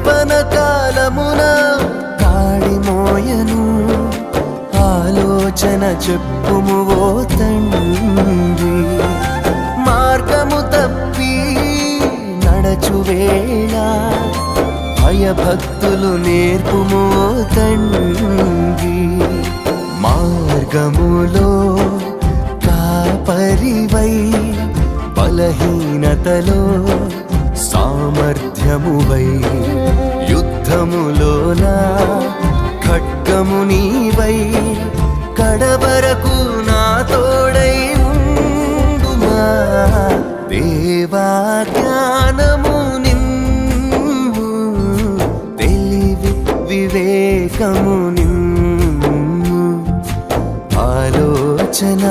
యవ్వన కాలమున కాడి మోయను ఆలోచన చెప్పుము ఓ తండ్రి మార్గము తప్పి నడచు వేళ భయభక్తులు నేర్పుము ఓ తండ్రి మార్గములో కాపరివై బలహీనతలో సామర్థ్యమువై యుద్ధములోన ఖడ్గము నీవై కడవరకు నా తోడై ఉండుమా దేవా జ్ఞానము నిమ్ము తెలివి వివేకము నిమ్ము ఆలోచన